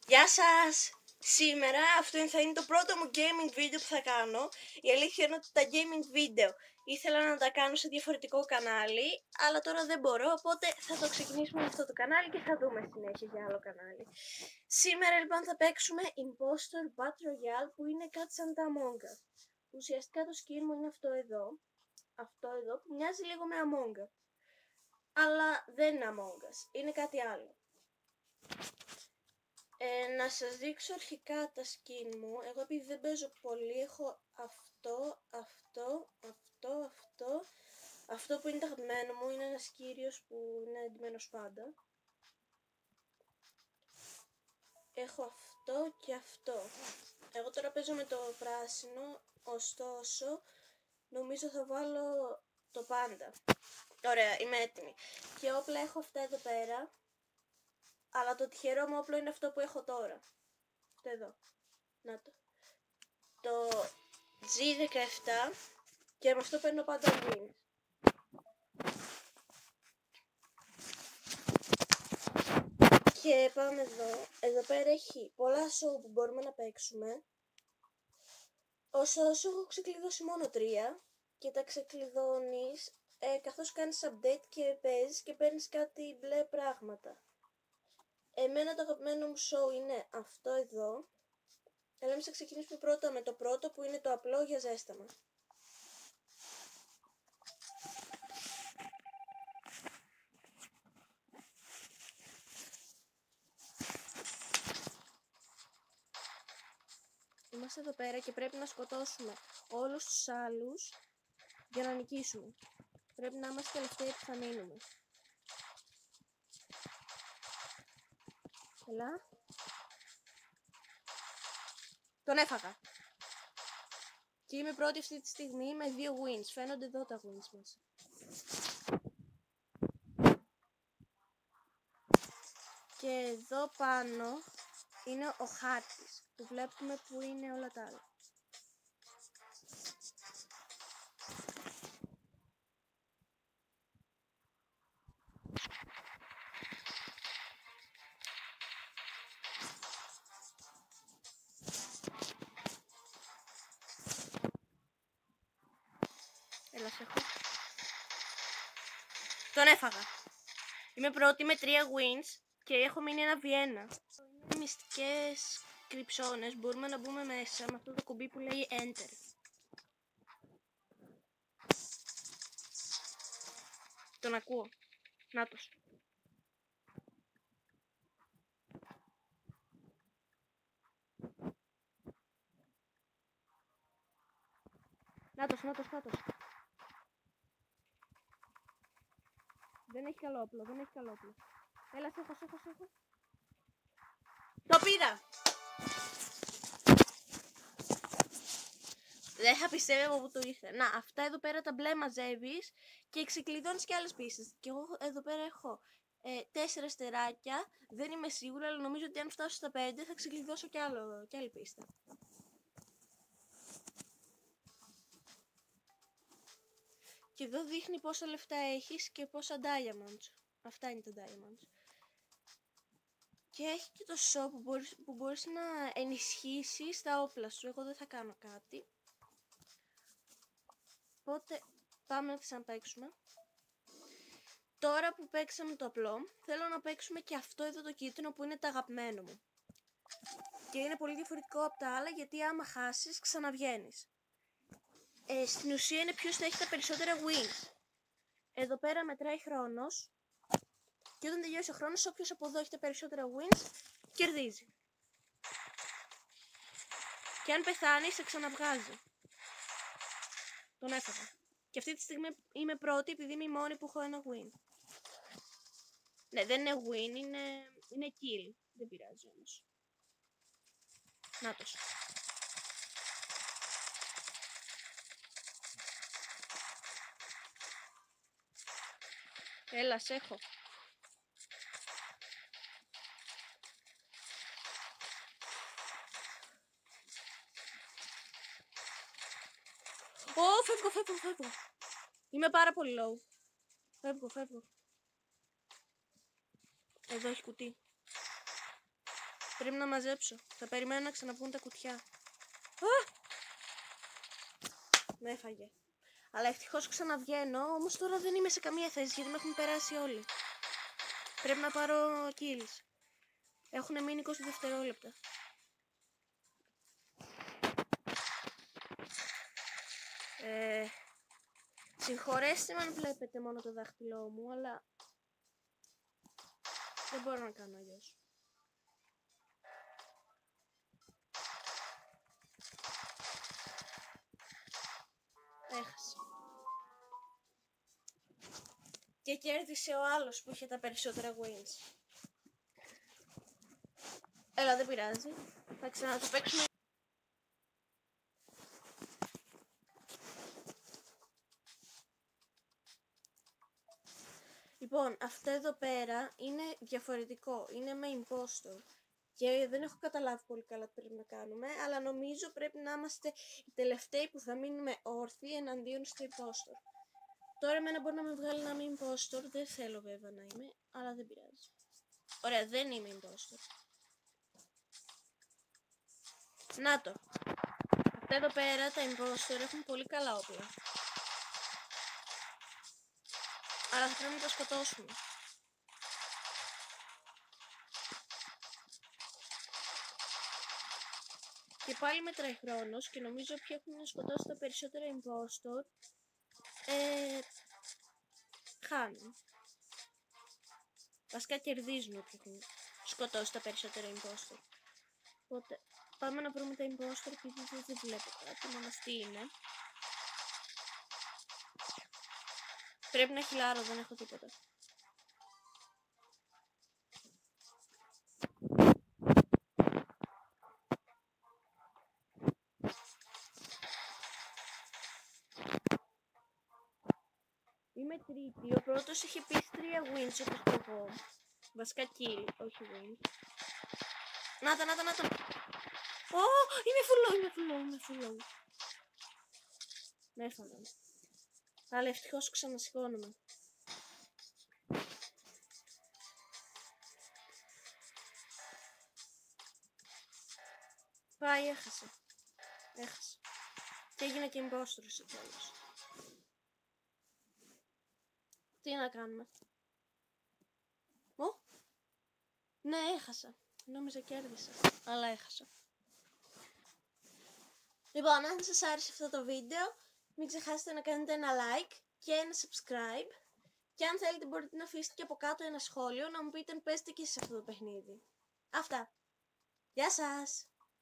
Γεια σας! Σήμερα αυτό θα είναι το πρώτο μου gaming βίντεο που θα κάνω. Η αλήθεια είναι ότι τα gaming βίντεο ήθελα να τα κάνω σε διαφορετικό κανάλι, αλλά τώρα δεν μπορώ, οπότε θα το ξεκινήσουμε με αυτό το κανάλι και θα δούμε συνέχεια για άλλο κανάλι. Σήμερα λοιπόν θα παίξουμε Impostor Battle Royale, που είναι κάτι σαν τα Among Us. Ουσιαστικά το skin μου είναι αυτό εδώ που μοιάζει λίγο με Among Us, αλλά δεν είναι Among Us, είναι κάτι άλλο. Να σας δείξω αρχικά τα skin μου. Εγώ επειδή δεν παίζω πολύ έχω αυτό που είναι το αγαπημένο μου, είναι ένας κύριος που είναι εντυμένος πάντα. Έχω αυτό και αυτό. Εγώ τώρα παίζω με το πράσινο, ωστόσο νομίζω θα βάλω το πάντα. Ωραία, είμαι έτοιμη. Και όπλα έχω αυτά εδώ πέρα, αλλά το τυχερό μου όπλο είναι αυτό που έχω τώρα. Αυτό εδώ. Να το G17 και με αυτό παίρνω πάντα wins. Και πάμε εδώ. Εδώ πέρα έχει πολλά show που μπορούμε να παίξουμε. Ωστόσο έχω ξεκλειδώσει μόνο 3 και τα ξεκλειδώνεις καθώς κάνεις update και παίζεις και παίρνεις κάτι μπλε πράγματα. Εμένα το αγαπημένο μου show είναι αυτό εδώ. Αλλά εμείς θα ξεκινήσουμε πρώτα με το πρώτο που είναι το απλό για ζέσταμα. Είμαστε εδώ πέρα και πρέπει να σκοτώσουμε όλους τους άλλους για να νικήσουμε. Πρέπει να είμαστε τελευταίοι που θα μείνουμε. Έλα. Τον έφαγα. Και είμαι πρώτη αυτή τη στιγμή με 2 wins. Φαίνονται εδώ τα wins μας. Και εδώ πάνω είναι ο χάρτης που βλέπουμε που είναι όλα τα άλλα. Έλα, σε έχω. Τον έφαγα. Είμαι πρώτη με 3 wins και έχω μείνει ένα V1. Είναι μυστικές κρυψώνες. Μπορούμε να μπούμε μέσα με αυτό το κουμπί που λέει Enter. Τον ακούω. Νάτος. Νάτος. Δεν έχει καλό όπλο. Έλα, σε έχω. Το πήρα! Δεν θα πιστεύω που το ήρθε. Να, αυτά εδώ πέρα τα μπλε μαζεύεις και ξεκλειδώνεις και άλλες πίστες. Και εγώ εδώ πέρα έχω 4 αστεράκια. Δεν είμαι σίγουρη, αλλά νομίζω ότι αν φτάσω στα 5 θα ξεκλειδώσω κι άλλη πίστα. Και εδώ δείχνει πόσα λεφτά έχεις και πόσα diamonds. Αυτά είναι τα diamonds. Και έχει και το shop που μπορείς να ενισχύσεις τα όπλα σου. Εγώ δεν θα κάνω κάτι. Οπότε πάμε να ξαναπαίξουμε. Τώρα που παίξαμε το απλό, θέλω να παίξουμε και αυτό εδώ το κίτρινο που είναι το αγαπημένο μου. Και είναι πολύ διαφορετικό από τα άλλα, γιατί άμα χάσεις ξαναβγαίνεις. Στην ουσία είναι ποιος θα έχει τα περισσότερα wins. Εδώ πέρα μετράει χρόνος. Και όταν τελειώσει ο χρόνος, όποιος από εδώ έχει τα περισσότερα wins, κερδίζει. Και αν πεθάνει, σε ξαναβγάζει. Τον έφαγα. Και αυτή τη στιγμή είμαι πρώτη, επειδή είμαι η μόνη που έχω ένα win. Ναι, δεν είναι win, είναι kill. Δεν πειράζει όμως. Νάτος. Έλα, σ' έχω. Φεύγω. Είμαι πάρα πολύ low. Φεύγω. Εδώ έχει κουτί. Πρέπει να μαζέψω. Θα περιμένω να ξαναπούν τα κουτιά. Με έφαγε. Αλλά ευτυχώς ξαναβγαίνω, όμως τώρα δεν είμαι σε καμία θέση γιατί με έχουν περάσει όλοι. Πρέπει να πάρω kills. Έχουν μείνει 20 δευτερόλεπτα. Συγχωρέστε με αν βλέπετε μόνο το δάχτυλό μου, αλλά δεν μπορώ να κάνω αλλιώς. Έχασα. Και κέρδισε ο άλλος που είχε τα περισσότερα wins. Έλα, δεν πειράζει. Θα ξανατο παίξουμε. Λοιπόν, αυτό εδώ πέρα είναι διαφορετικό. Είναι με impostor. Και δεν έχω καταλάβει πολύ καλά τι πρέπει να κάνουμε, αλλά νομίζω πρέπει να είμαστε οι τελευταίοι που θα μείνουμε όρθιοι εναντίον στο impostor. Τώρα εμένα μπορεί να με βγάλει να είμαι impostor, δεν θέλω βέβαια να είμαι, αλλά δεν πειράζει. Ωραία, δεν είμαι impostor. Να το. Αυτά εδώ πέρα τα impostor έχουν πολύ καλά όπλα. Αλλά θα πρέπει να τα σκοτώσουμε. Και πάλι μετράει χρόνος και νομίζω ποιοι έχουν σκοτώσει τα περισσότερα impostor χάνουν. Βασικά κερδίζουν όποιοι έχουν σκοτώσει τα περισσότερα impostor. Οπότε πάμε να βρούμε τα impostor και δεν βλέπω κάτι, μόνο τι είναι. Πρέπει να χιλάρω, δεν έχω τίποτα. Είμαι τρίτη, ο πρώτος είχε πει 3 wins όπως και εγώ. Βασικά kill, όχι wins. Να τα. Είμαι full. Με έφαγαν. Αλλά ευτυχώς ξανασηκώνομαι. Πάει, έχασα. Και έγινα και impostor στο τέλος. Τι να κάνουμε. Ναι, έχασα. Νόμιζα κέρδισα, αλλά έχασα. Λοιπόν, αν σας άρεσε αυτό το βίντεο, μην ξεχάσετε να κάνετε ένα like και ένα subscribe. Και αν θέλετε μπορείτε να αφήσετε και από κάτω ένα σχόλιο να μου πείτε αν παίζετε και σε αυτό το παιχνίδι. Αυτά. Γεια σας!